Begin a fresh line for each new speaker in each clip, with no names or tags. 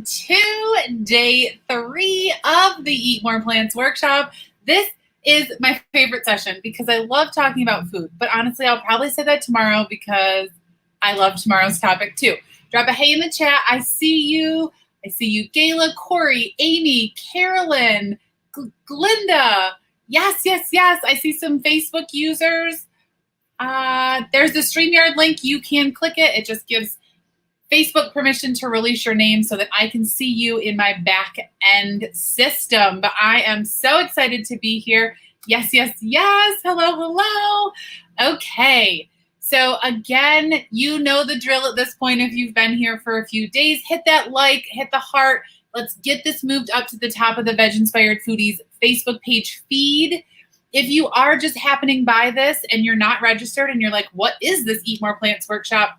to day 3 of the Eat More Plants workshop. This is my favorite session because I love talking about food, but honestly, I'll probably say that tomorrow because I love tomorrow's topic too. Drop a hey in the chat. I see you. I see you, Gayla, Corey, Amy, Carolyn, Glinda. Yes. I see some Facebook users. There's the StreamYard link. You can click it. It just gives Facebook permission to release your name so that I can see you in my back end system. But I am so excited to be here. Yes. Hello. Okay. So again, you know the drill at this point if you've been here for a few days. Hit that like, hit the heart. Let's get this moved up to the top of the Veg Inspired Foodies Facebook page feed. If you are just happening by this and you're not registered and you're like, what is this Eat More Plants workshop?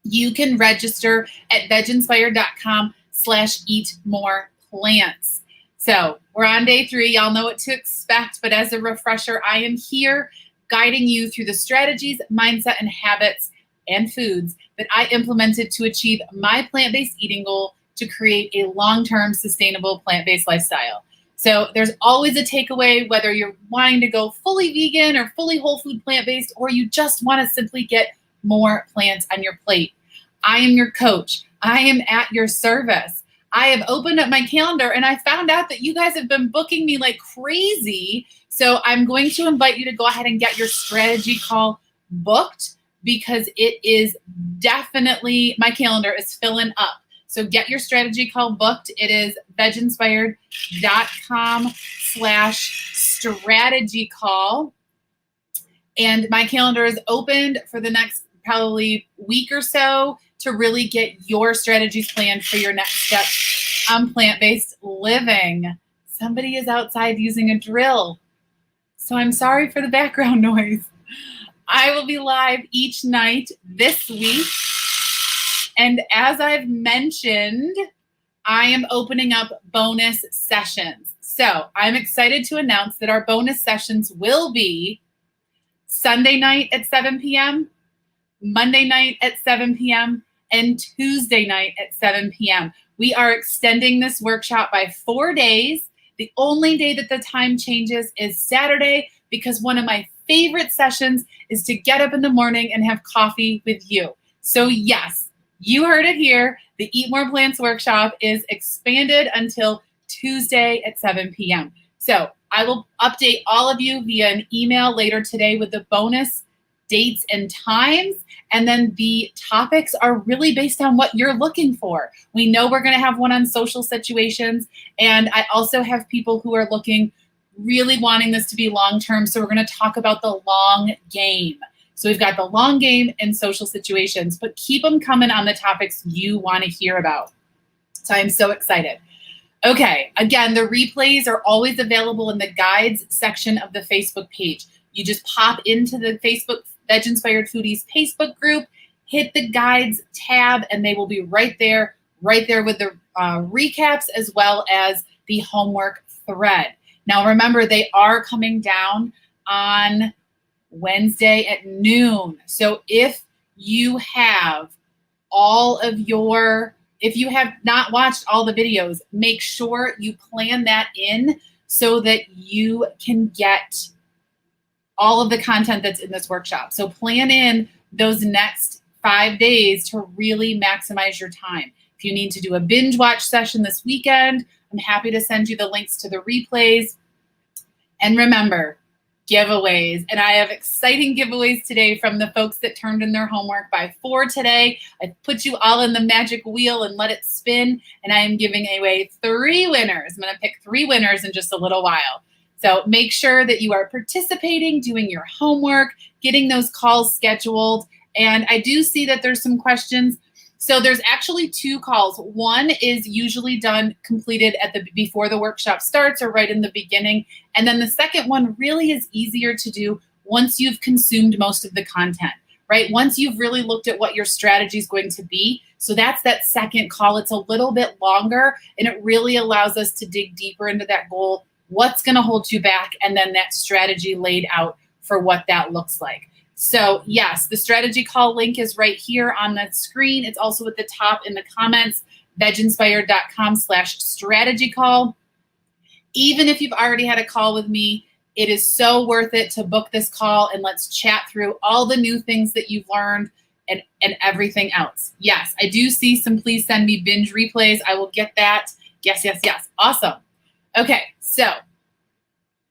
You can register at veginspired.com/eatmoreplants. So we're on day 3. Y'all know what to expect. But as a refresher, I am here guiding you through the strategies, mindset, and habits and foods that I implemented to achieve my plant-based eating goal to create a long-term sustainable plant-based lifestyle. So there's always a takeaway, whether you're wanting to go fully vegan or fully whole food plant-based, or you just want to simply get more plants on your plate. I am your coach. I am at your service. I have opened up my calendar and I found out that you guys have been booking me like crazy. So I'm going to invite you to go ahead and get your strategy call booked because it is definitely, my calendar is filling up. So get your strategy call booked. It is veginspired.com/strategy call. And my calendar is opened for the next probably week or so to really get your strategies planned for your next step on plant-based living. Somebody is outside using a drill, so I'm sorry for the background noise. I will be live each night this week. And as I've mentioned, I am opening up bonus sessions. So I'm excited to announce that our bonus sessions will be Sunday night at 7 p.m., Monday night at 7 p.m., and Tuesday night at 7 p.m. We are extending this workshop by 4 days. The only day that the time changes is Saturday because one of my favorite sessions is to get up in the morning and have coffee with you. So yes, you heard it here. The Eat More Plants workshop is expanded until Tuesday at 7 p.m. So I will update all of you via an email later today with the bonus dates and times. And then the topics are really based on what you're looking for. We know we're going to have one on social situations. And I also have people who are really wanting this to be long-term. So we're going to talk about the long game. So we've got the long game and social situations, but keep them coming on the topics you want to hear about. So I'm so excited. Okay, again, the replays are always available in the guides section of the Facebook page. You just pop into the Facebook Veg Inspired Foodies Facebook group, hit the guides tab, and they will be right there with the recaps as well as the homework thread. Now, remember, they are coming down on Wednesday at noon. So if you have if you have not watched all the videos, make sure you plan that in so that you can get all of the content that's in this workshop. So plan in those next 5 days to really maximize your time. If you need to do a binge watch session this weekend, I'm happy to send you the links to the replays. And remember, giveaways. And I have exciting giveaways today from the folks that turned in their homework by 4 today. I put you all in the magic wheel and let it spin. And I am giving away 3 winners. I'm going to pick 3 winners in just a little while. So make sure that you are participating, doing your homework, getting those calls scheduled. And I do see that there's some questions. So there's actually 2 calls. One is usually completed before the workshop starts or right in the beginning. And then the second one really is easier to do once you've consumed most of the content, right? Once you've really looked at what your strategy is going to be. So that's that second call. It's a little bit longer and it really allows us to dig deeper into that goal. What's going to hold you back? And then that strategy laid out for what that looks like. So yes, the strategy call link is right here on the screen. It's also at the top in the comments. veginspired.com/strategy call. Even if you've already had a call with me, it is so worth it to book this call and let's chat through all the new things that you've learned and everything else. Yes, I do see some please send me binge replays. I will get that. Yes, yes, yes. Awesome. Okay, so,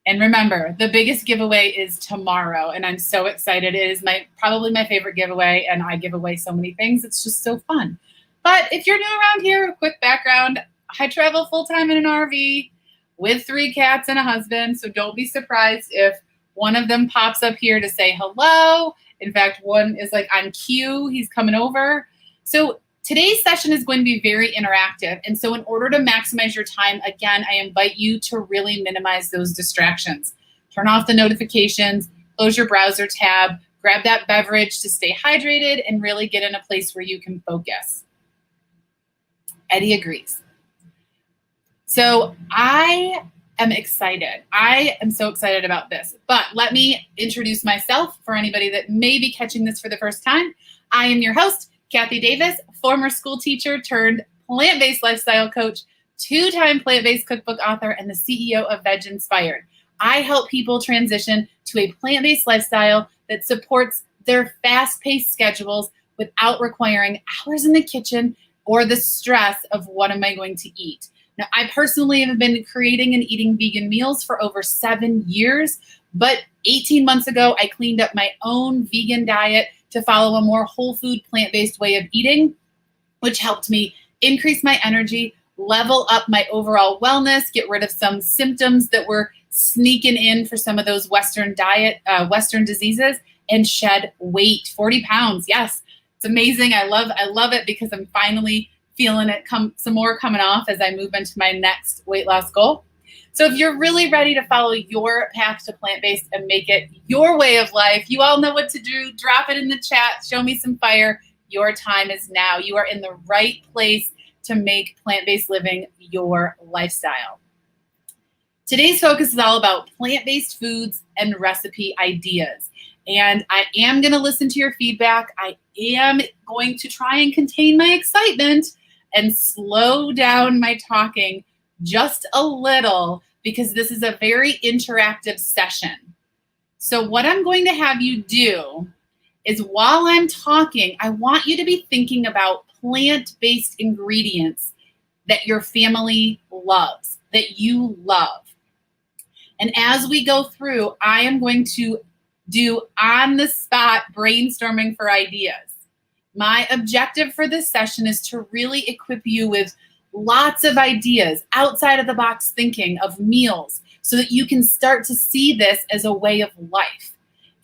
and remember, the biggest giveaway is tomorrow, and I'm so excited. It is probably my favorite giveaway, and I give away so many things. It's just so fun. But if you're new around here, quick background, I travel full-time in an RV with 3 cats and a husband, so don't be surprised if one of them pops up here to say hello. In fact, one is like on cue, he's coming over. So today's session is going to be very interactive, and so in order to maximize your time, again, I invite you to really minimize those distractions. Turn off the notifications, close your browser tab, grab that beverage to stay hydrated, and really get in a place where you can focus. Eddie agrees. So I am excited. I am so excited about this. But let me introduce myself for anybody that may be catching this for the first time. I am your host, Kathy Davis, former school teacher turned plant-based lifestyle coach, 2-time plant-based cookbook author, and the CEO of Veg Inspired. I help people transition to a plant-based lifestyle that supports their fast-paced schedules without requiring hours in the kitchen or the stress of what am I going to eat. Now, I personally have been creating and eating vegan meals for over 7 years, but 18 months ago, I cleaned up my own vegan diet to follow a more whole food, plant-based way of eating, which helped me increase my energy, level up my overall wellness, get rid of some symptoms that were sneaking in for some of those Western diseases, and shed weight, 40 pounds. Yes, it's amazing. I love it because I'm finally feeling it some more coming off as I move into my next weight loss goal. So if you're really ready to follow your path to plant-based and make it your way of life, you all know what to do. Drop it in the chat. Show me some fire. Your time is now. You are in the right place to make plant-based living your lifestyle. Today's focus is all about plant-based foods and recipe ideas. And I am going to listen to your feedback. I am going to try and contain my excitement and slow down my talking just a little because this is a very interactive session. So what I'm going to have you do is while I'm talking, I want you to be thinking about plant-based ingredients that your family loves, that you love. And as we go through, I am going to do on-the-spot brainstorming for ideas. My objective for this session is to really equip you with lots of ideas, outside of the box thinking of meals, so that you can start to see this as a way of life.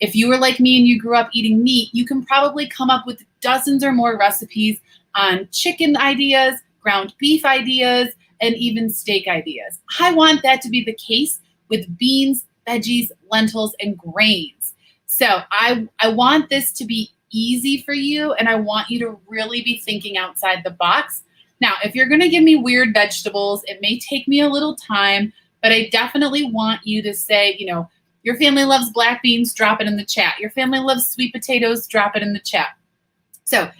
If you were like me and you grew up eating meat, you can probably come up with dozens or more recipes on chicken ideas, ground beef ideas, and even steak ideas. I want that to be the case with beans, veggies, lentils, and grains. So I want this to be easy for you, and I want you to really be thinking outside the box. Now, if you're going to give me weird vegetables, it may take me a little time, but I definitely want you to say, you know, your family loves black beans, drop it in the chat. Your family loves sweet potatoes, drop it in the chat. So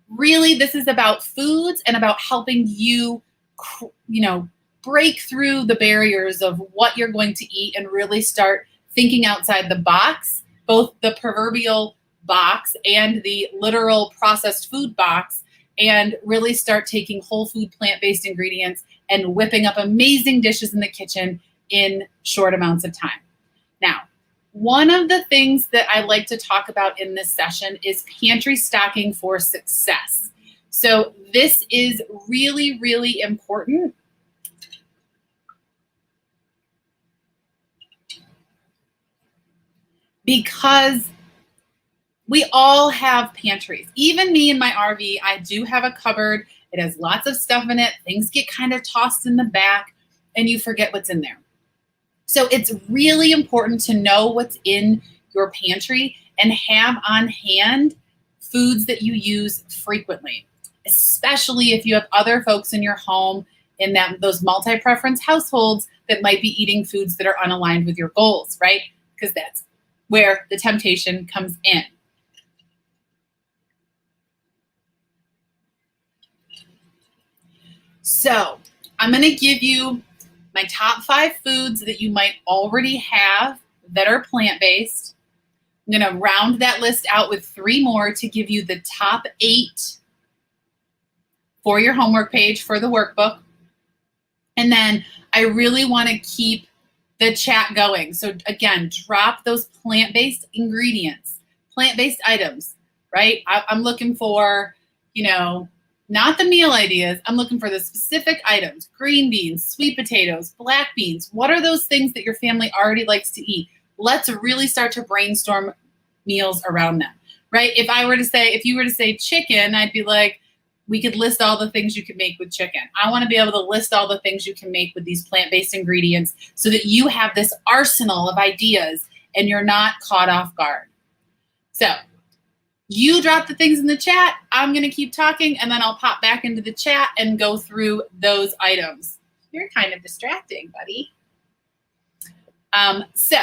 really, this is about foods and about helping you, break through the barriers of what you're going to eat and really start thinking outside the box, both the proverbial box and the literal processed food box, and really start taking whole food plant-based ingredients and whipping up amazing dishes in the kitchen in short amounts of time. Now, one of the things that I like to talk about in this session is pantry stocking for success. So this is really, really important because we all have pantries. Even me in my RV, I do have a cupboard. It has lots of stuff in it. Things get kind of tossed in the back and you forget what's in there. So it's really important to know what's in your pantry and have on hand foods that you use frequently, especially if you have other folks in your home in those multi-preference households that might be eating foods that are unaligned with your goals, right? Because that's where the temptation comes in. So I'm going to give you my top 5 foods that you might already have that are plant-based. I'm going to round that list out with 3 more to give you the top 8 for your homework page for the workbook. And then I really want to keep the chat going. So again, drop those plant-based ingredients, plant-based items, right? I'm looking for, not the meal ideas. I'm looking for the specific items: green beans, sweet potatoes, black beans. What are those things that your family already likes to eat? Let's really start to brainstorm meals around them, right? If you were to say chicken, I'd be like, we could list all the things you could make with chicken. I want to be able to list all the things you can make with these plant-based ingredients so that you have this arsenal of ideas and you're not caught off guard. So you drop the things in the chat. I'm going to keep talking, and then I'll pop back into the chat and go through those items. You're kind of distracting, buddy. So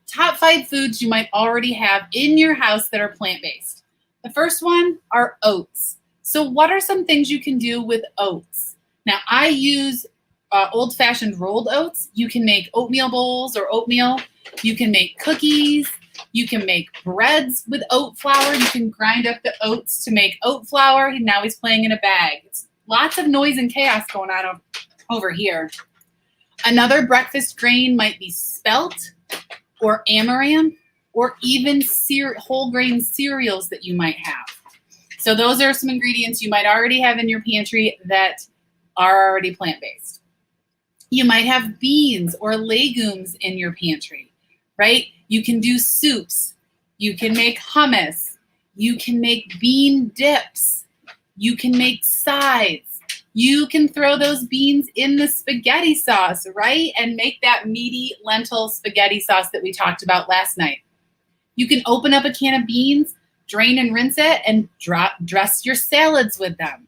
top 5 foods you might already have in your house that are plant-based. The first one are oats. So what are some things you can do with oats? Now, I use old-fashioned rolled oats. You can make oatmeal bowls or oatmeal. You can make cookies. You can make breads with oat flour. You can grind up the oats to make oat flour. Now he's playing in a bag. It's lots of noise and chaos going on over here. Another breakfast grain might be spelt or amaranth, or even whole grain cereals that you might have. So those are some ingredients you might already have in your pantry that are already plant-based. You might have beans or legumes in your pantry, right? You can do soups. You can make hummus. You can make bean dips. You can make sides. You can throw those beans in the spaghetti sauce, right? And make that meaty lentil spaghetti sauce that we talked about last night. You can open up a can of beans, drain and rinse it, and dress your salads with them.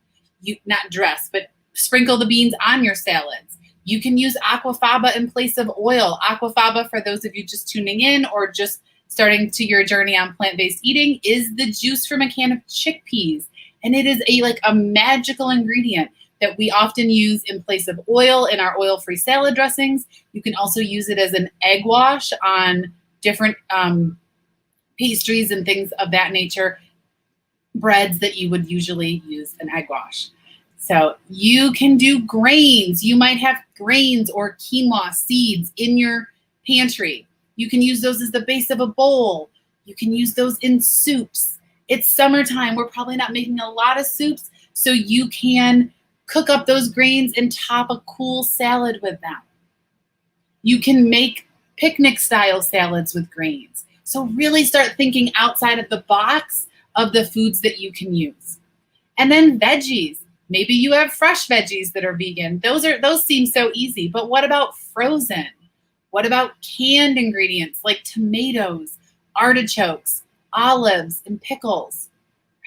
But sprinkle the beans on your salads. You can use aquafaba in place of oil. Aquafaba, for those of you just tuning in or just starting to your journey on plant-based eating, is the juice from a can of chickpeas. And it is a magical ingredient that we often use in place of oil in our oil-free salad dressings. You can also use it as an egg wash on different pastries and things of that nature, breads that you would usually use an egg wash. So you can do grains. You might have grains or quinoa seeds in your pantry. You can use those as the base of a bowl. You can use those in soups. It's summertime. We're probably not making a lot of soups, so you can cook up those grains and top a cool salad with them. You can make picnic-style salads with grains. So really start thinking outside of the box of the foods that you can use. And then veggies. Maybe you have fresh veggies that are vegan. Those seem so easy, but what about frozen? What about canned ingredients like tomatoes, artichokes, olives, and pickles,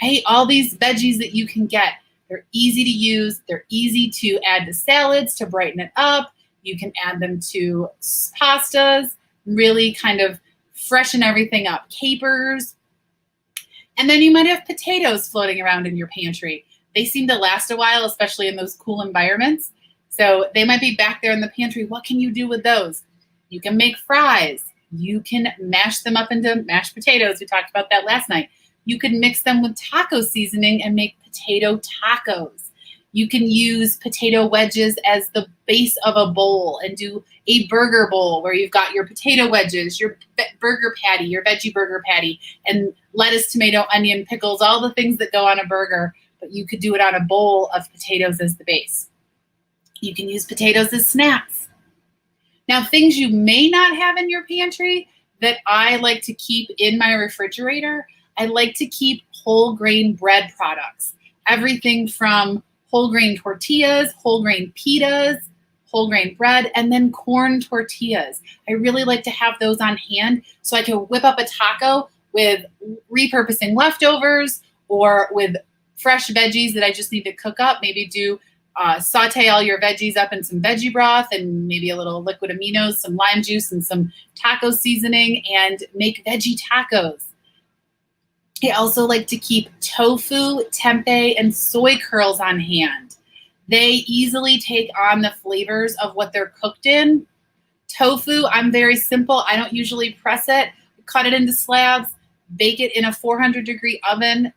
right? All these veggies that you can get. They're easy to use. They're easy to add to salads to brighten it up. You can add them to pastas, really kind of freshen everything up. Capers. And then you might have potatoes floating around in your pantry. They seem to last a while, especially in those cool environments. So they might be back there in the pantry. What can you do with those? You can make fries. You can mash them up into mashed potatoes. We talked about that last night. You could mix them with taco seasoning and make potato tacos. You can use potato wedges as the base of a bowl and do a burger bowl where you've got your potato wedges, your burger patty, your veggie burger patty, and lettuce, tomato, onion, pickles, all the things that go on a burger, but you could do it on a bowl of potatoes as the base. You can use potatoes as snacks. Now, things you may not have in your pantry that I like to keep in my refrigerator, I like to keep whole grain bread products. Everything from whole grain tortillas, whole grain pitas, whole grain bread, and then corn tortillas. I really like to have those on hand so I can whip up a taco with repurposing leftovers or with fresh veggies that I just need to cook up. Maybe do saute all your veggies up in some veggie broth and maybe a little liquid aminos, some lime juice, and some taco seasoning, and make veggie tacos. I also like to keep tofu, tempeh, and soy curls on hand. They easily take on the flavors of what they're cooked in. Tofu, I'm very simple. I don't usually press it. Cut it into slabs, bake it in a 400-degree oven.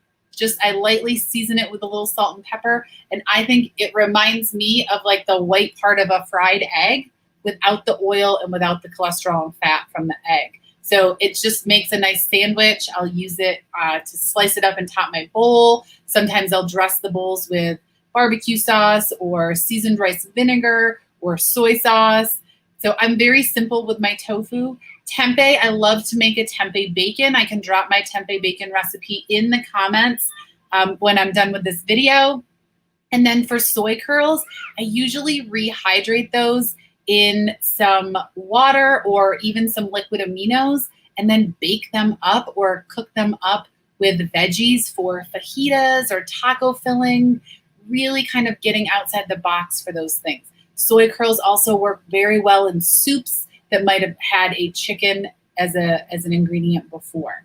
I lightly season it with a little salt and pepper. And I think it reminds me of like the white part of a fried egg without the oil and without the cholesterol and fat from the egg. So it just makes a nice sandwich. I'll use it to slice it up and top my bowl. Sometimes I'll dress the bowls with barbecue sauce or seasoned rice vinegar or soy sauce. So I'm very simple with my tofu. Tempeh, I love to make a tempeh bacon. I can drop my tempeh bacon recipe in the comments when I'm done with this video. And then for soy curls, I usually rehydrate those in some water or even some liquid aminos and then bake them up or cook them up with veggies for fajitas or taco filling, really kind of getting outside the box for those things. Soy curls also work very well in soups that might have had a chicken as an ingredient before.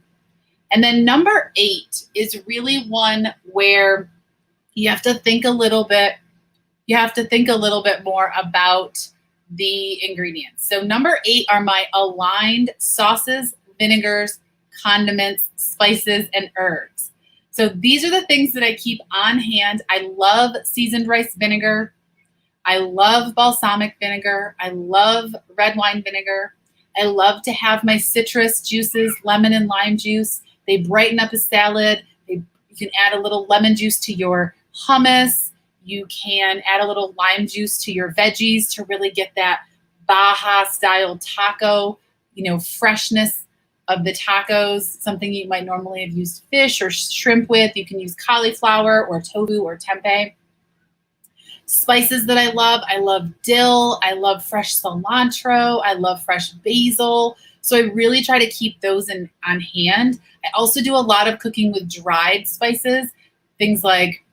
And then number 8 is really one where you have to think a little bit more about the ingredients. So number 8 are my aligned sauces, vinegars, condiments, spices, and herbs. So these are the things that I keep on hand. I love seasoned rice vinegar. I love balsamic vinegar. I love red wine vinegar. I love to have my citrus juices, lemon and lime juice. They brighten up a salad. You can add a little lemon juice to your hummus. You can add a little lime juice to your veggies to really get that Baja style taco, freshness of the tacos, something you might normally have used fish or shrimp with. You can use cauliflower or tofu or tempeh. Spices that I love dill, I love fresh cilantro, I love fresh basil. So I really try to keep those on hand. I also do a lot of cooking with dried spices, things like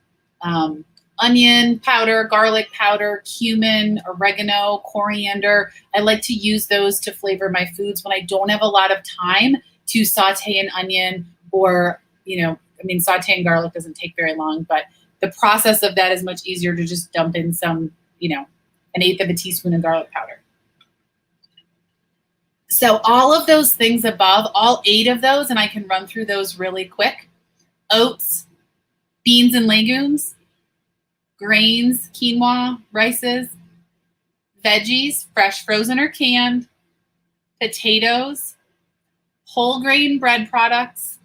onion powder, garlic powder, cumin, oregano, coriander. I like to use those to flavor my foods when I don't have a lot of time to saute an onion or, sauteing garlic doesn't take very long, but the process of that is much easier to just dump in some, 1/8 of a teaspoon of garlic powder. So all of those things above, all 8 of those, and I can run through those really quick. Oats, beans and legumes, grains, quinoa, rices, veggies, fresh, frozen, or canned, potatoes, whole grain bread products,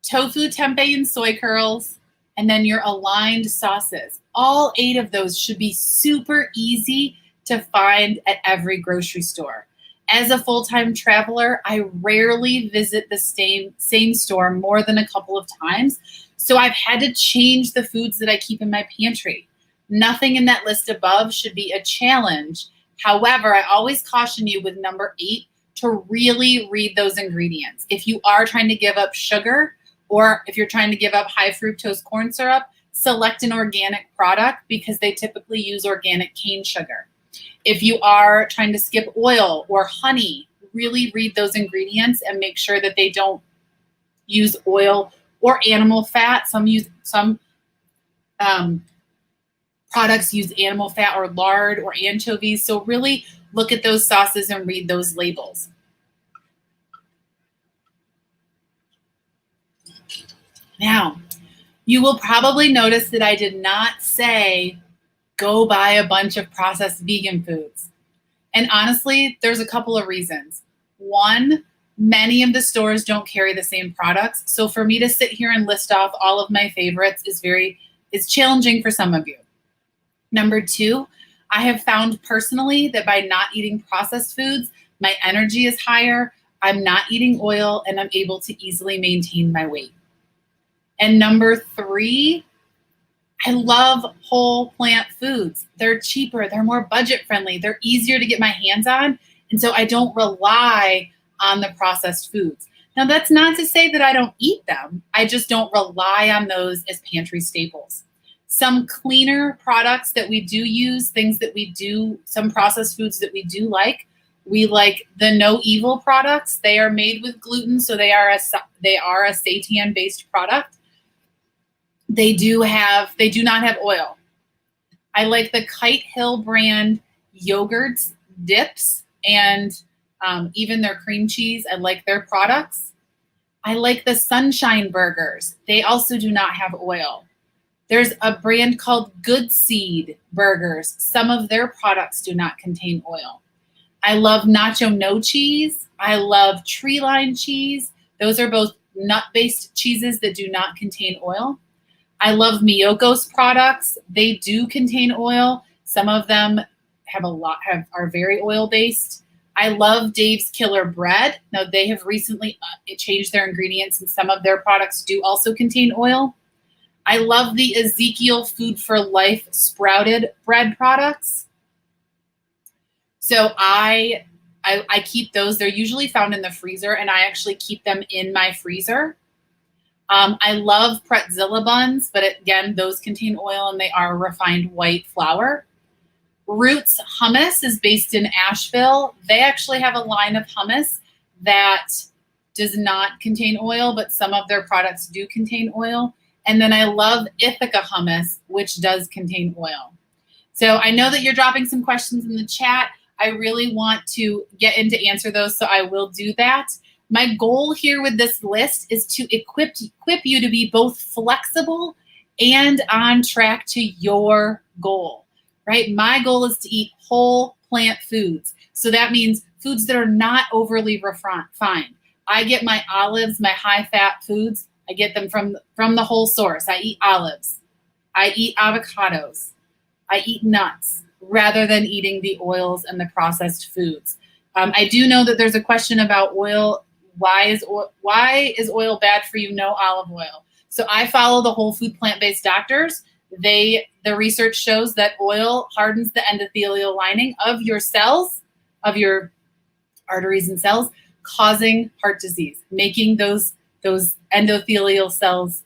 tofu, tempeh, and soy curls, and then your aligned sauces. All 8 of those should be super easy to find at every grocery store. As a full-time traveler, I rarely visit the same store more than a couple of times. So I've had to change the foods that I keep in my pantry. Nothing in that list above should be a challenge. However, I always caution you with number 8 to really read those ingredients. If you are trying to give up sugar, or if you're trying to give up high fructose corn syrup, select an organic product because they typically use organic cane sugar. If you are trying to skip oil or honey, really read those ingredients and make sure that they don't use oil or animal fat. Some products use animal fat or lard or anchovies. So really look at those sauces and read those labels. Now, you will probably notice that I did not say go buy a bunch of processed vegan foods. And honestly, there's a couple of reasons. One, many of the stores don't carry the same products. So for me to sit here and list off all of my favorites is challenging for some of you. Number 2, I have found personally that by not eating processed foods, my energy is higher, I'm not eating oil, and I'm able to easily maintain my weight. And number 3, I love whole plant foods. They're cheaper, they're more budget friendly, they're easier to get my hands on. And so I don't rely on the processed foods. Now, that's not to say that I don't eat them. I just don't rely on those as pantry staples. Some cleaner products that we do use, some processed foods that we do like. We like the No Evil products. They are made with gluten, so they are a seitan-based product. They do not have oil. I like the Kite Hill brand yogurts, dips, and even their cream cheese. I like their products. I like the Sunshine Burgers. They also do not have oil. There's a brand called Good Seed Burgers. Some of their products do not contain oil. I love Nacho No Cheese. I love Tree Line Cheese. Those are both nut-based cheeses that do not contain oil. I love Miyoko's products. They do contain oil. Some of them are very oil-based. I love Dave's Killer Bread. Now, they have recently changed their ingredients, and some of their products do also contain oil. I love the Ezekiel Food for Life sprouted bread products. So I keep those. They're usually found in the freezer, and I actually keep them in my freezer. I love Pretzilla buns, but again, those contain oil and they are refined white flour. Roots Hummus is based in Asheville. They actually have a line of hummus that does not contain oil, but some of their products do contain oil. And then I love Ithaca Hummus, which does contain oil. So I know that you're dropping some questions in the chat. I really want to get in to answer those, so I will do that. My goal here with this list is to equip you to be both flexible and on track to your goal. Right? My goal is to eat whole plant foods. So that means foods that are not overly refined. I get my olives, my high-fat foods, I get them from the whole source. I eat olives. I eat avocados. I eat nuts rather than eating the oils and the processed foods. I do know that there's a question about oil. Why is oil bad for you? No olive oil. So I follow the whole food plant-based doctors. The research shows that oil hardens the endothelial lining of your cells, of your arteries and cells, causing heart disease, making those endothelial cells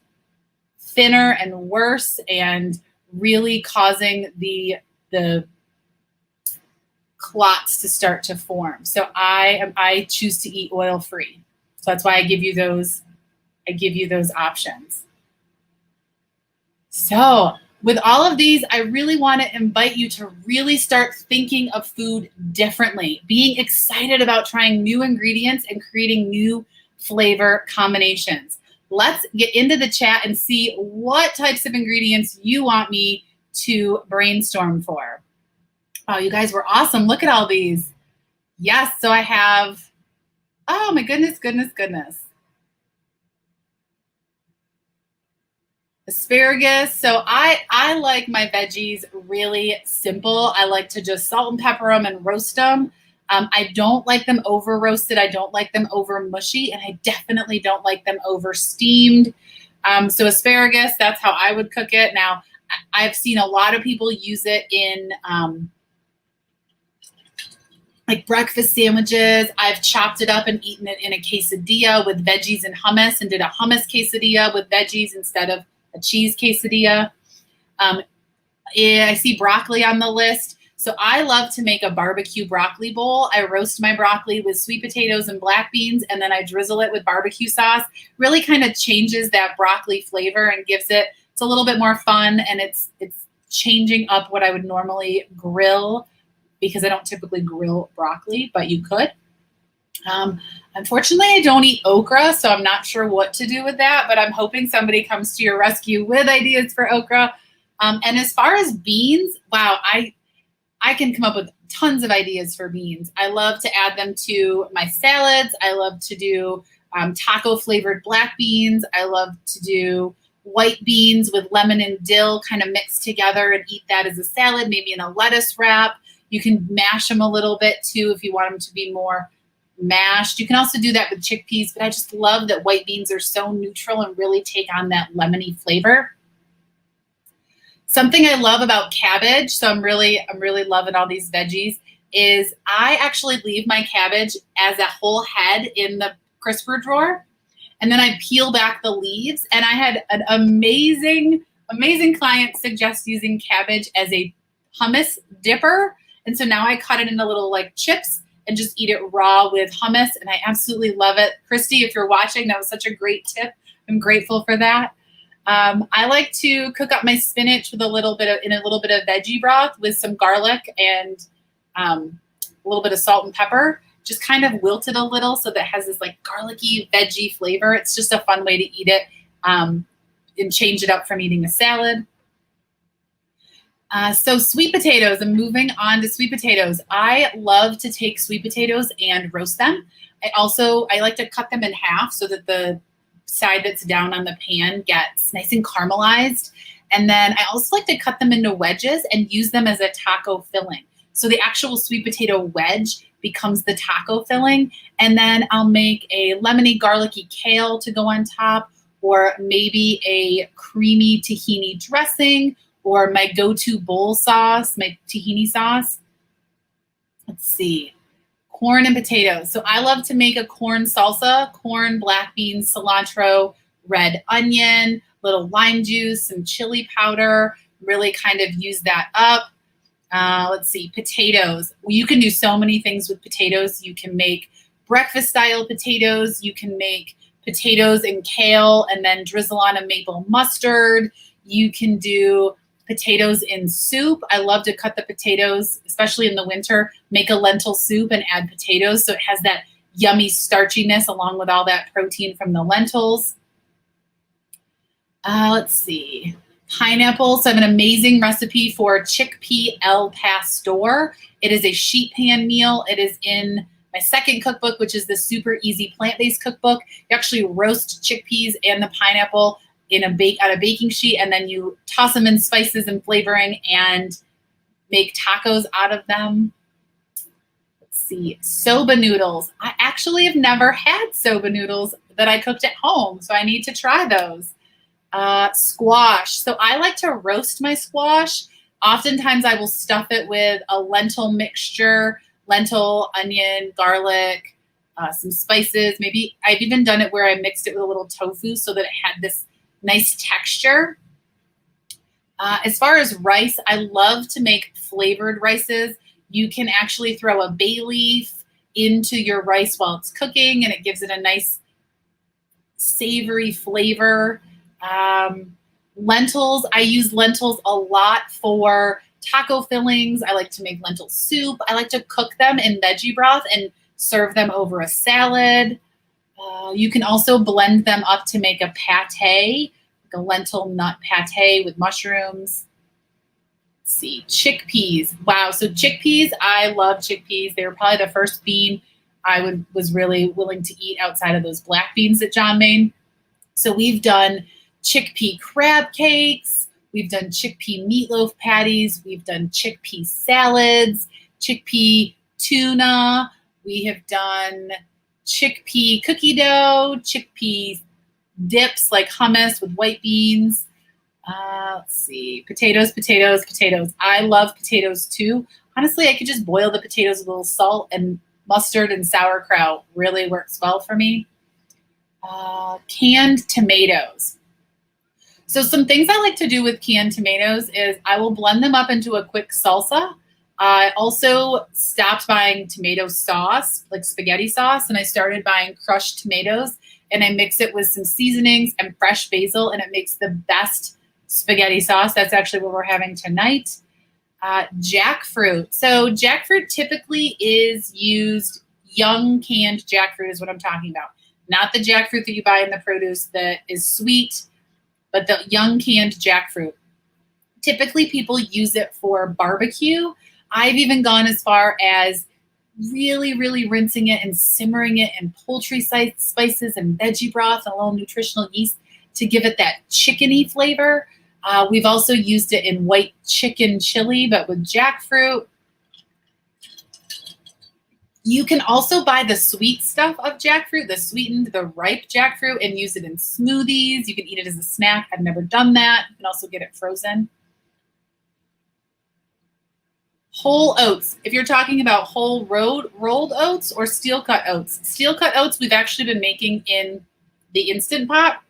thinner and worse, and really causing the clots to start to form. So I choose to eat oil-free. So that's why I give you those options. So with all of these, I really want to invite you to really start thinking of food differently, being excited about trying new ingredients and creating new flavor combinations. Let's get into the chat and see what types of ingredients you want me to brainstorm for. Oh, you guys were awesome. Look at all these. Yes, so I have, oh my goodness. Asparagus. So I like my veggies really simple. I like to just salt and pepper them and roast them. I don't like them over roasted. I don't like them over mushy, and I definitely don't like them over steamed. So asparagus, that's how I would cook it. Now, I've seen a lot of people use it in like breakfast sandwiches. I've chopped it up and eaten it in a quesadilla with veggies and hummus, and did a hummus quesadilla with veggies instead of a cheese quesadilla. I see broccoli on the list. So I love to make a barbecue broccoli bowl. I roast my broccoli with sweet potatoes and black beans, and then I drizzle it with barbecue sauce. Really kind of changes that broccoli flavor and it's a little bit more fun, and it's changing up what I would normally grill, because I don't typically grill broccoli, but you could. Unfortunately, I don't eat okra, so I'm not sure what to do with that, but I'm hoping somebody comes to your rescue with ideas for okra. And as far as beans, wow, I can come up with tons of ideas for beans. I love to add them to my salads. I love to do taco flavored black beans. I love to do white beans with lemon and dill kind of mixed together and eat that as a salad, maybe in a lettuce wrap. You can mash them a little bit too if you want them to be more mashed. You can also do that with chickpeas, but I just love that white beans are so neutral and really take on that lemony flavor. Something I love about cabbage, so I'm really loving all these veggies, is I actually leave my cabbage as a whole head in the crisper drawer, and then I peel back the leaves. And I had an amazing client suggest using cabbage as a hummus dipper. And so now I cut it into little like chips and just eat it raw with hummus, and I absolutely love it. Christy, if you're watching, that was such a great tip. I'm grateful for that. I like to cook up my spinach with a little bit of veggie broth with some garlic and a little bit of salt and pepper. Just kind of wilt it a little so that it has this like garlicky veggie flavor. It's just a fun way to eat it and change it up from eating a salad. So sweet potatoes, I'm moving on to sweet potatoes. I love to take sweet potatoes and roast them. I like to cut them in half so that the side that's down on the pan gets nice and caramelized. And then I also like to cut them into wedges and use them as a taco filling. So the actual sweet potato wedge becomes the taco filling. And then I'll make a lemony garlicky kale to go on top, or maybe a creamy tahini dressing, or my go-to bowl sauce, my tahini sauce. Let's see, corn and potatoes. So I love to make a corn salsa: corn, black beans, cilantro, red onion, little lime juice, some chili powder, really kind of use that up. Let's see, potatoes. You can do so many things with potatoes. You can make breakfast style potatoes. You can make potatoes and kale and then drizzle on a maple mustard. You can do potatoes in soup. I love to cut the potatoes, especially in the winter, make a lentil soup and add potatoes so it has that yummy starchiness along with all that protein from the lentils. Let's see, pineapple. So I have an amazing recipe for chickpea el pastor. It is a sheet pan meal. It is in my second cookbook, which is the Super Easy Plant-Based Cookbook. You actually roast chickpeas and the pineapple on a baking sheet, and then you toss them in spices and flavoring and make tacos out of them. Let's see, soba noodles. I actually have never had soba noodles that I cooked at home, so I need to try those. Squash. So I like to roast my squash. Oftentimes I will stuff it with a lentil mixture, lentil, onion, garlic, some spices. Maybe I've even done it where I mixed it with a little tofu so that it had this nice texture. As far as rice, I love to make flavored rices. You can actually throw a bay leaf into your rice while it's cooking, and it gives it a nice savory flavor. Lentils, I use lentils a lot for taco fillings. I like to make lentil soup. I like to cook them in veggie broth and serve them over a salad. You can also blend them up to make a pate, like a lentil nut pate with mushrooms. Let's see, chickpeas. Wow, so chickpeas, I love chickpeas. They were probably the first bean I was really willing to eat outside of those black beans that John made. So we've done chickpea crab cakes. We've done chickpea meatloaf patties. We've done chickpea salads, chickpea tuna. We have done chickpea cookie dough, chickpea dips like hummus with white beans. Let's see, potatoes. I love potatoes too. Honestly, I could just boil the potatoes with a little salt, and mustard and sauerkraut really works well for me. Canned tomatoes. So some things I like to do with canned tomatoes is I will blend them up into a quick salsa. I also stopped buying tomato sauce, like spaghetti sauce, and I started buying crushed tomatoes, and I mix it with some seasonings and fresh basil, and it makes the best spaghetti sauce. That's actually what we're having tonight. Jackfruit. So jackfruit typically is used, young canned jackfruit is what I'm talking about. Not the jackfruit that you buy in the produce that is sweet, but the young canned jackfruit. Typically people use it for barbecue. I've even gone as far as really, really rinsing it and simmering it in poultry spices and veggie broth and a little nutritional yeast to give it that chickeny flavor. We've also used it in white chicken chili, but with jackfruit. You can also buy the sweet stuff of jackfruit, the sweetened, the ripe jackfruit, and use it in smoothies. You can eat it as a snack. I've never done that. You can also get it frozen. Whole oats. If you're talking about whole rolled oats or steel cut oats. Steel cut oats we've actually been making in the Instant Pot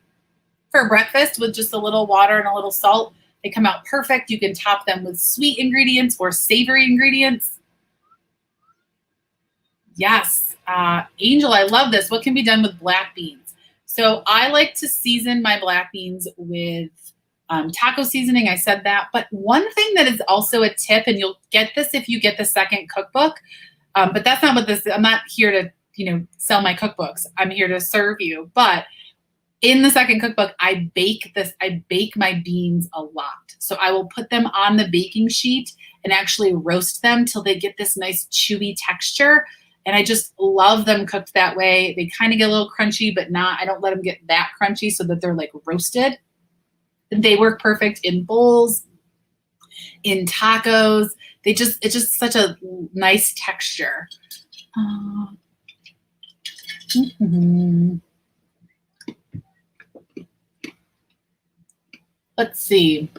for breakfast with just a little water and a little salt. They come out perfect. You can top them with sweet ingredients or savory ingredients. Yes, Angel, I love this. What can be done with black beans? So I like to season my black beans with taco seasoning. I said that. But one thing that is also a tip, and you'll get this if you get the second cookbook, but that's not what this is. I'm not here to, sell my cookbooks. I'm here to serve you. But in the second cookbook, I bake my beans a lot. So I will put them on the baking sheet and actually roast them till they get this nice chewy texture. And I just love them cooked that way. They kind of get a little crunchy, but I don't let them get that crunchy so that they're like roasted. They work perfect in bowls, in tacos. It's just such a nice texture. Let's see.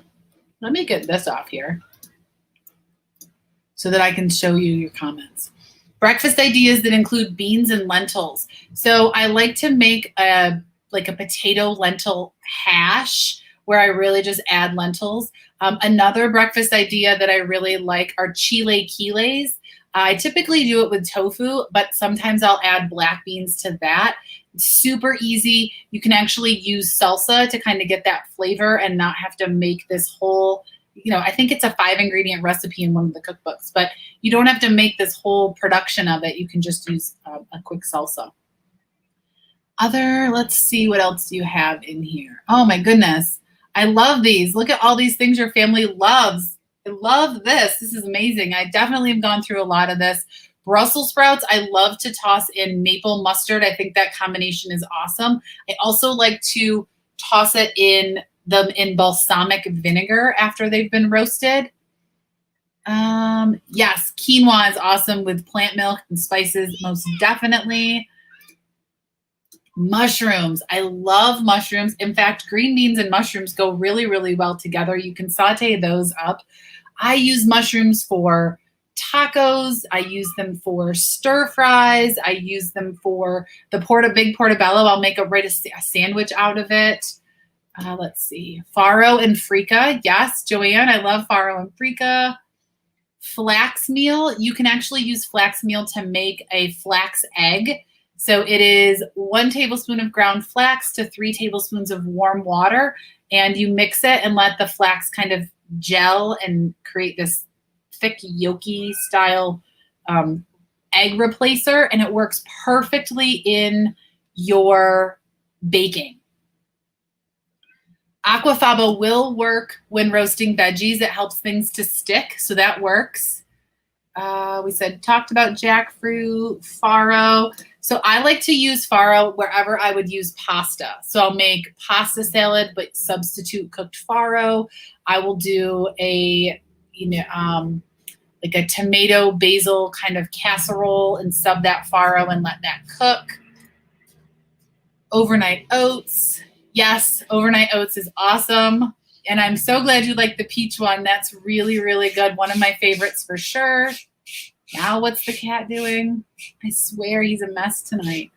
Let me get this off here so that I can show you your comments. Breakfast ideas that include beans and lentils. So I like to make a potato lentil hash where I really just add lentils. Another breakfast idea that I really like are chile quiles. I typically do it with tofu, but sometimes I'll add black beans to that. Super easy. You can actually use salsa to kind of get that flavor and not have to make this whole, I think it's a 5-ingredient recipe in one of the cookbooks, but you don't have to make this whole production of it. You can just use a quick salsa. Let's see, what else do you have in here? Oh my goodness. I love these. Look at all these things your family loves. I love this. This is amazing. I definitely have gone through a lot of this. Brussels sprouts, I love to toss in maple mustard. I think that combination is awesome. I also like to toss it in balsamic vinegar after they've been roasted. Yes, quinoa is awesome with plant milk and spices, most definitely. Mushrooms. I love mushrooms. In fact, green beans and mushrooms go really, really well together. You can saute those up. I use mushrooms for tacos. I use them for stir fries. I use them for the big portobello. I'll make a sandwich out of it. Let's see. Farro and freekeh. Yes, Joanne, I love farro and freekeh. Flax meal. You can actually use flax meal to make a flax egg. So it is 1 tablespoon of ground flax to 3 tablespoons of warm water, and you mix it and let the flax kind of gel and create this thick yolky style egg replacer, and it works perfectly in your baking. Aquafaba will work when roasting veggies. It helps things to stick, so that works. We talked about jackfruit, farro. So I like to use farro wherever I would use pasta. So I'll make pasta salad, but substitute cooked farro. I will do a tomato basil kind of casserole and sub that farro and let that cook. Overnight oats. Yes, overnight oats is awesome. And I'm so glad you like the peach one. That's really, really good. One of my favorites for sure. Now what's the cat doing? I swear he's a mess tonight.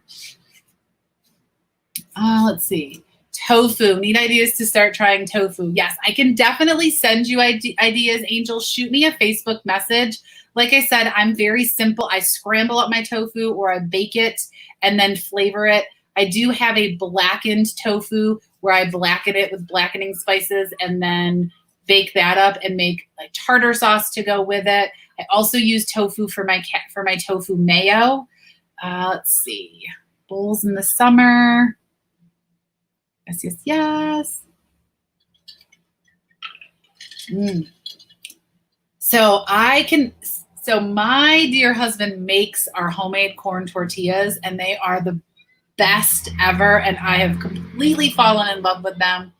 Let's see. Tofu. Need ideas to start trying tofu. Yes, I can definitely send you ideas, Angel. Shoot me a Facebook message. Like I said, I'm very simple. I scramble up my tofu or I bake it and then flavor it. I do have a blackened tofu where I blacken it with blackening spices and then bake that up and make like tartar sauce to go with it. I also use tofu for my tofu mayo. Let's see. Bowls in the summer. Yes, yes, yes. So my dear husband makes our homemade corn tortillas, and they are the best ever, and I have completely fallen in love with them.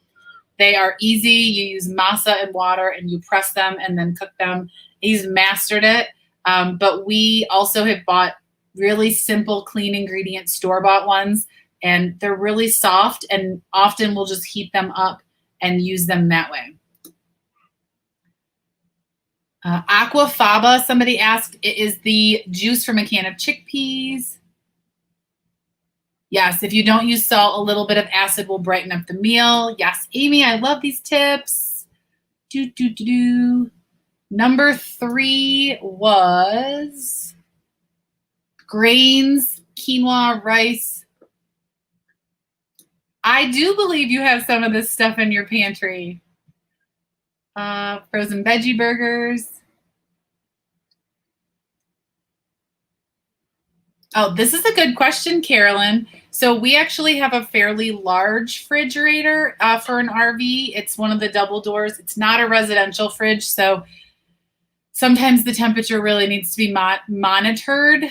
They are easy. You use masa and water, and you press them and then cook them. He's mastered it, but we also have bought really simple, clean ingredient store-bought ones, and they're really soft, and often we'll just heat them up and use them that way. Aquafaba, somebody asked, it is the juice from a can of chickpeas. Yes, if you don't use salt, a little bit of acid will brighten up the meal. Yes, Amy, I love these tips. Number 3 was grains, quinoa, rice. I do believe you have some of this stuff in your pantry. Frozen veggie burgers. Oh, this is a good question, Carolyn. So we actually have a fairly large refrigerator for an RV. It's one of the double doors. It's not a residential fridge, so sometimes the temperature really needs to be monitored,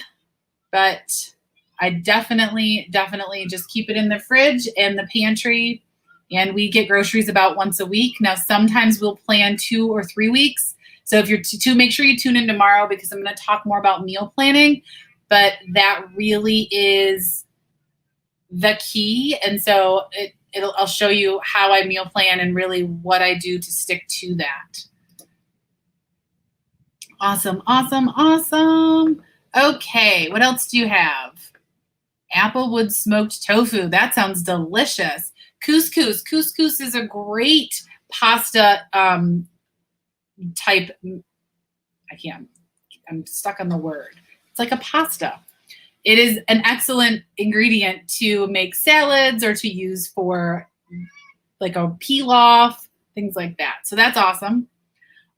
but I definitely just keep it in the fridge and the pantry, and we get groceries about once a week. Now, sometimes we'll plan 2 or 3 weeks. So if you're to make sure you tune in tomorrow because I'm going to talk more about meal planning, but that really is the key. And so I'll show you how I meal plan and really what I do to stick to that. Awesome, awesome, awesome. Okay, what else do you have? Applewood smoked tofu. That sounds delicious. Couscous. Couscous is a great pasta type. I'm stuck on the word. It's like a pasta. It is an excellent ingredient to make salads or to use for like a pilaf, things like that. So that's awesome.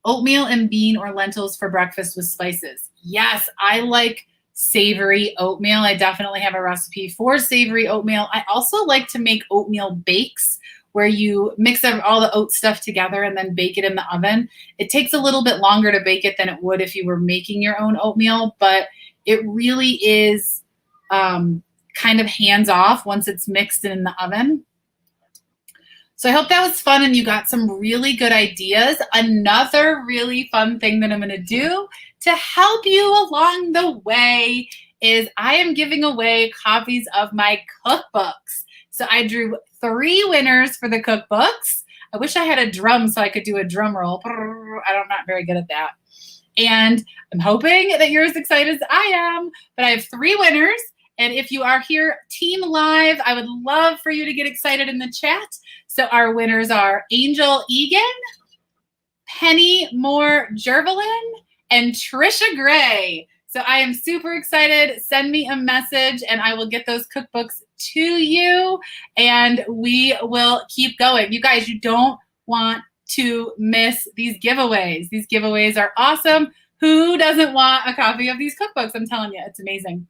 Oatmeal and bean or lentils for breakfast with spices. Yes, I like savory oatmeal. I definitely have a recipe for savory oatmeal. I also like to make oatmeal bakes where you mix all the oat stuff together and then bake it in the oven. It takes a little bit longer to bake it than it would if you were making your own oatmeal, but it really is kind of hands off once it's mixed in the oven. So I hope that was fun and you got some really good ideas. Another really fun thing that I'm going to do to help you along the way is I am giving away copies of my cookbooks. So I drew 3 winners for the cookbooks. I wish I had a drum so I could do a drum roll. I'm not very good at that. And I'm hoping that you're as excited as I am, but I have 3 winners. And if you are here team live, I would love for you to get excited in the chat. So our winners are Angel Egan, Penny Moore Jervelin, and Trisha Gray. So I am super excited. Send me a message and I will get those cookbooks to you and we will keep going. You guys, you don't want to miss these giveaways. These giveaways are awesome. Who doesn't want a copy of these cookbooks? I'm telling you, it's amazing.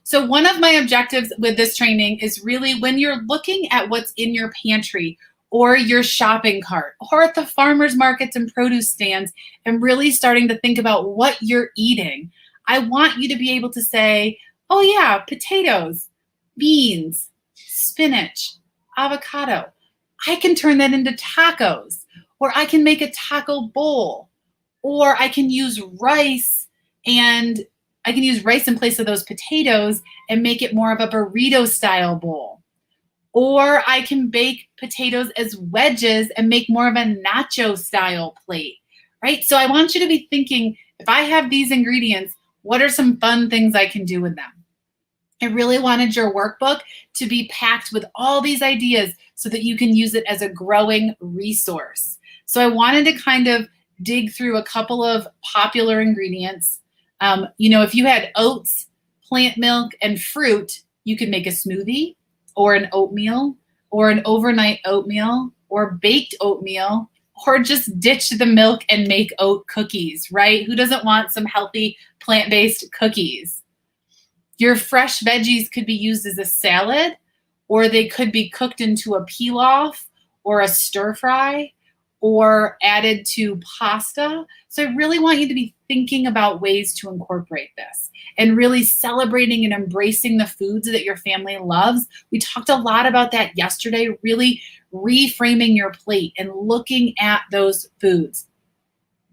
So one of my objectives with this training is really when you're looking at what's in your pantry or your shopping cart or at the farmers markets and produce stands and really starting to think about what you're eating, I want you to be able to say, oh yeah, potatoes, beans, spinach, avocado. I can turn that into tacos, or I can make a taco bowl, or I can use rice and I can use rice in place of those potatoes and make it more of a burrito style bowl. Or I can bake potatoes as wedges and make more of a nacho style plate, right? So I want you to be thinking, if I have these ingredients, what are some fun things I can do with them? I really wanted your workbook to be packed with all these ideas so that you can use it as a growing resource. So I wanted to kind of dig through a couple of popular ingredients. If you had oats, plant milk, and fruit, you could make a smoothie or an oatmeal or an overnight oatmeal or baked oatmeal, or just ditch the milk and make oat cookies, right? Who doesn't want some healthy plant-based cookies? Your fresh veggies could be used as a salad, or they could be cooked into a pilaf or a stir fry, or added to pasta. So I really want you to be thinking about ways to incorporate this and really celebrating and embracing the foods that your family loves. We talked a lot about that yesterday, really reframing your plate and looking at those foods.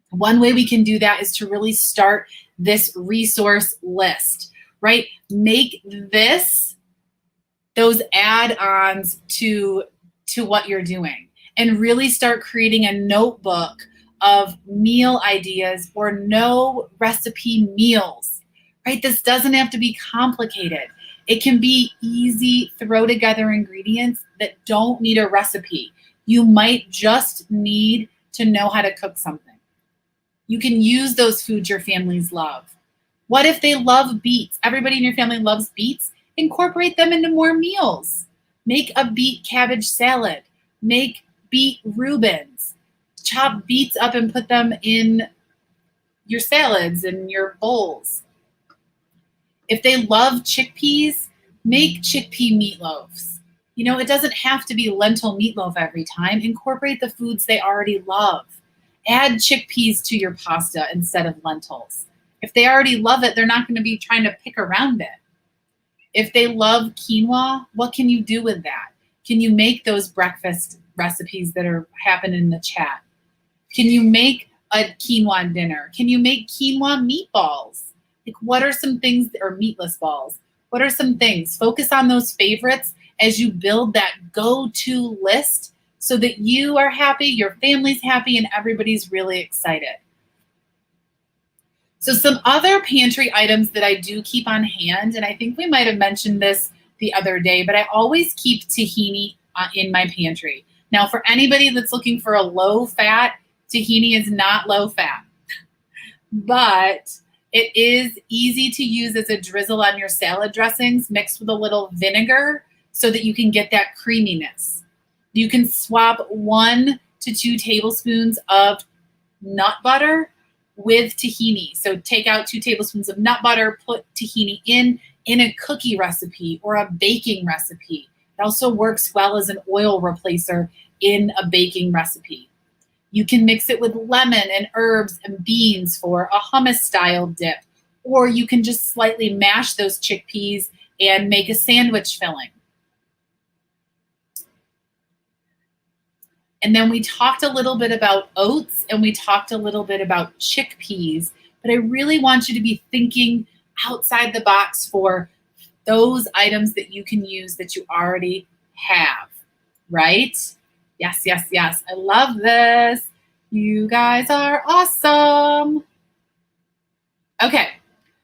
One way we can do that is to really start this resource list, right? Make those add-ons to what you're doing. And really start creating a notebook of meal ideas or no recipe meals, right? This doesn't have to be complicated. It can be easy, throw together ingredients that don't need a recipe. You might just need to know how to cook something. You can use those foods your families love. What if they love beets? Everybody in your family loves beets. Incorporate them into more meals. Make a beet cabbage salad. Make beet Reubens. Chop beets up and put them in your salads and your bowls. If they love chickpeas, make chickpea meatloaves. You know, it doesn't have to be lentil meatloaf every time. Incorporate the foods they already love. Add chickpeas to your pasta instead of lentils. If they already love it, they're not going to be trying to pick around it. If they love quinoa, what can you do with that? Can you make those breakfast recipes that are happening in the chat? Can you make a quinoa dinner? Can you make quinoa meatballs? Like, what are some things, or meatless balls? What are some things? Focus on those favorites as you build that go-to list so that you are happy, your family's happy, and everybody's really excited. So some other pantry items that I do keep on hand, and I think we might have mentioned this the other day, but I always keep tahini in my pantry. Now, for anybody that's looking for a low-fat, tahini is not low-fat, but it is easy to use as a drizzle on your salad dressings mixed with a little vinegar so that you can get that creaminess. You can swap 1 to 2 tablespoons of nut butter with tahini. So take out 2 tablespoons of nut butter, put tahini in a cookie recipe or a baking recipe. It also works well as an oil replacer in a baking recipe. You can mix it with lemon and herbs and beans for a hummus style dip, or you can just slightly mash those chickpeas and make a sandwich filling. And then we talked a little bit about oats and we talked a little bit about chickpeas, but I really want you to be thinking outside the box for those items that you can use that you already have, right? Yes, yes, yes. I love this. You guys are awesome. Okay,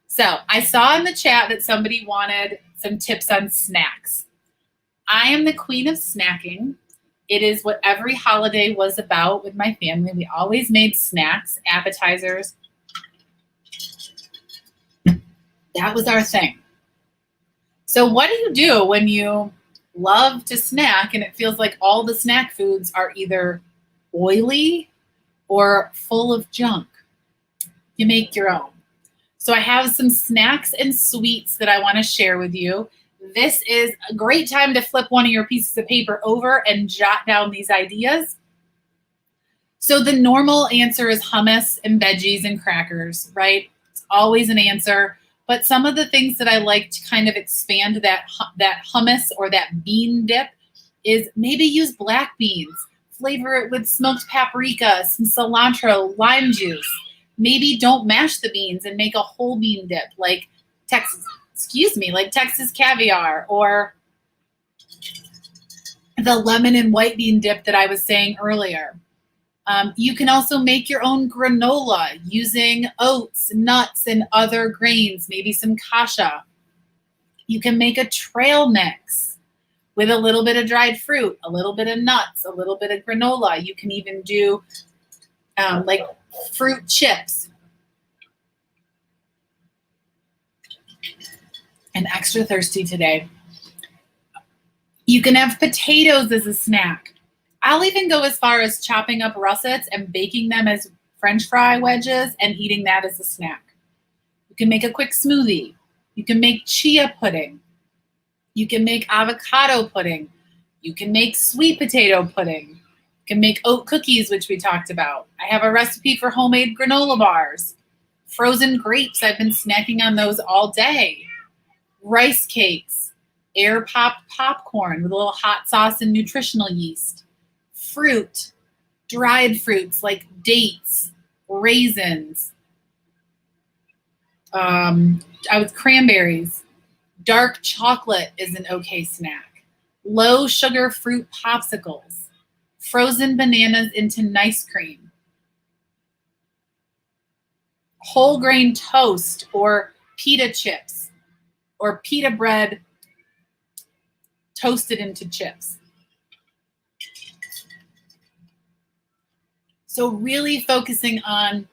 so I saw in the chat that somebody wanted some tips on snacks. I am the queen of snacking. It is what every holiday was about with my family. We always made snacks, appetizers. That was our thing. So what do you do when you love to snack and it feels like all the snack foods are either oily or full of junk? You make your own. So I have some snacks and sweets that I want to share with you. This is a great time to flip one of your pieces of paper over and jot down these ideas. So the normal answer is hummus and veggies and crackers, right? It's always an answer. But some of the things that I like to kind of expand that hummus or that bean dip is maybe use black beans, flavor it with smoked paprika, some cilantro, lime juice. Maybe don't mash the beans and make a whole bean dip like Texas caviar, or the lemon and white bean dip that I was saying earlier. You can also make your own granola using oats, nuts, and other grains, maybe some kasha. You can make a trail mix with a little bit of dried fruit, a little bit of nuts, a little bit of granola. You can even do like fruit chips. I'm extra thirsty today. You can have potatoes as a snack. I'll even go as far as chopping up russets and baking them as French fry wedges and eating that as a snack. You can make a quick smoothie. You can make chia pudding. You can make avocado pudding. You can make sweet potato pudding. You can make oat cookies, which we talked about. I have a recipe for homemade granola bars. Frozen grapes, I've been snacking on those all day. Rice cakes, air popped popcorn with a little hot sauce and nutritional yeast. Fruit, dried fruits like dates, raisins, cranberries. Dark chocolate is an okay snack. Low sugar fruit popsicles. Frozen bananas into nice cream. Whole grain toast or pita chips or pita bread toasted into chips. So really focusing on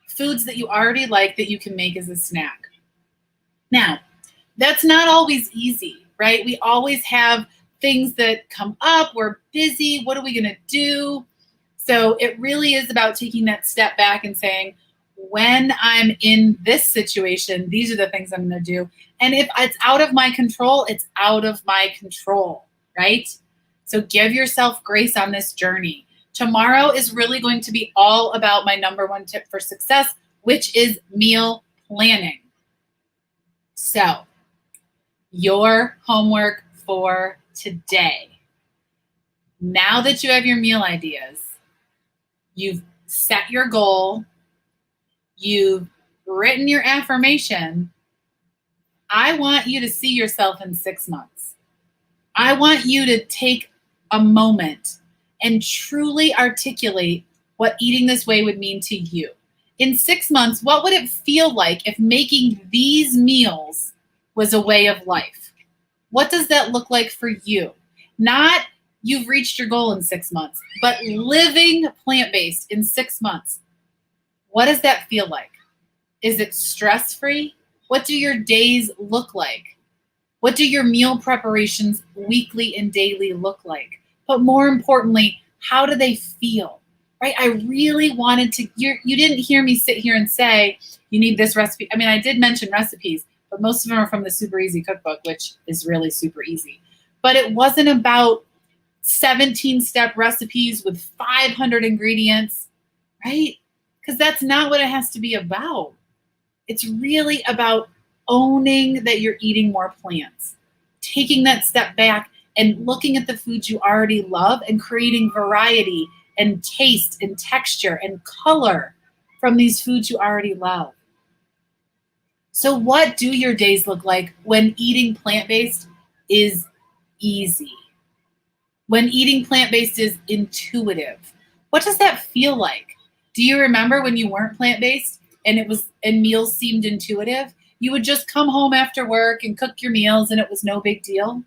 foods that you already like that you can make as a snack. Now, that's not always easy, right? We always have things that come up. We're busy. What are we going to do? So it really is about taking that step back and saying, when I'm in this situation, these are the things I'm going to do. And if it's out of my control, it's out of my control, right? So give yourself grace on this journey. Tomorrow is really going to be all about my number one tip for success, which is meal planning. So your homework for today. Now that you have your meal ideas, you've set your goal, you've written your affirmation, I want you to see yourself in 6 months. I want you to take a moment and truly articulate what eating this way would mean to you. In 6 months, what would it feel like if making these meals was a way of life? What does that look like for you? Not you've reached your goal in 6 months, but living plant-based in 6 months. What does that feel like? Is it stress-free? What do your days look like? What do your meal preparations weekly and daily look like? But more importantly, how do they feel? Right? I really wanted to, you didn't hear me sit here and say, you need this recipe. I mean, I did mention recipes, but most of them are from the Super Easy Cookbook, which is really super easy. But it wasn't about 17-step recipes with 500 ingredients, right? Because that's not what it has to be about. It's really about owning that you're eating more plants, taking that step back and looking at the foods you already love and creating variety and taste and texture and color from these foods you already love. So what do your days look like when eating plant-based is easy? When eating plant-based is intuitive? What does that feel like? Do you remember when you weren't plant-based and meals seemed intuitive? You would just come home after work and cook your meals and it was no big deal.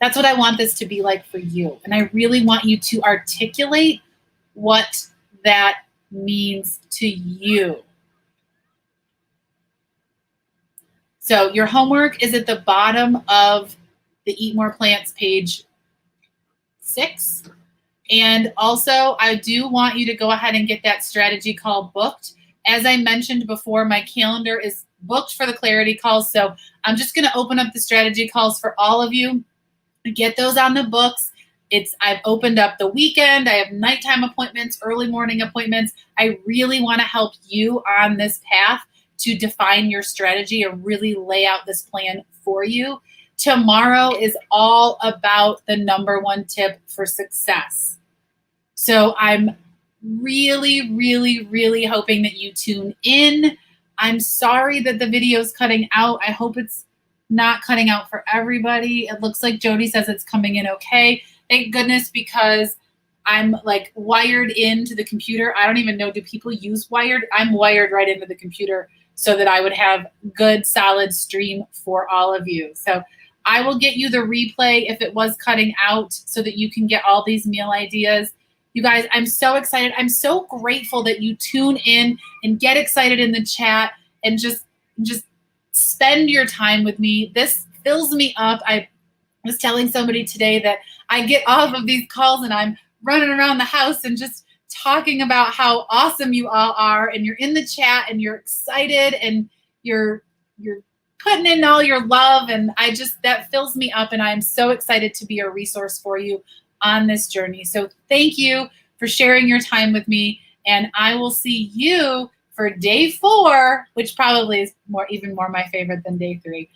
That's what I want this to be like for you. And I really want you to articulate what that means to you. So your homework is at the bottom of the Eat More Plants page 6. And also, I do want you to go ahead and get that strategy call booked. As I mentioned before, my calendar is booked for the clarity calls. So I'm just going to open up the strategy calls for all of you. Get those on the books. I've opened up the weekend. I have nighttime appointments, early morning appointments. I really want to help you on this path to define your strategy and really lay out this plan for you. Tomorrow is all about the number one tip for success. So I'm really, really, really hoping that you tune in. I'm sorry that the video is cutting out. I hope it's not cutting out for everybody. It looks like Jody says it's coming in okay. Thank goodness, because I'm like wired into the computer. I don't even know, do people use wired? I'm wired right into the computer so that I would have good, solid stream for all of you. So I will get you the replay if it was cutting out so that you can get all these meal ideas. You guys, I'm so excited. I'm so grateful that you tune in and get excited in the chat and just spend your time with me. This fills me up. I was telling somebody today that I get off of these calls and I'm running around the house and just talking about how awesome you all are, and you're in the chat and you're excited and you're putting in all your love, and that fills me up, and I'm so excited to be a resource for you on this journey. So thank you for sharing your time with me, and I will see you for day 4, which probably is even more my favorite than day 3,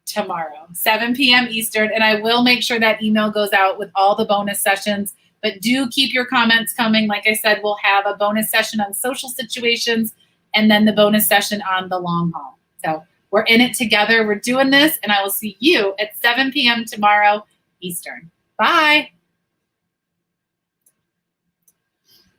tomorrow, 7 p.m. Eastern, and I will make sure that email goes out with all the bonus sessions. But do keep your comments coming. Like I said, we'll have a bonus session on social situations and then the bonus session on the long haul. So we're in it together. We're doing this, and I will see you at 7 p.m. tomorrow Eastern. Bye.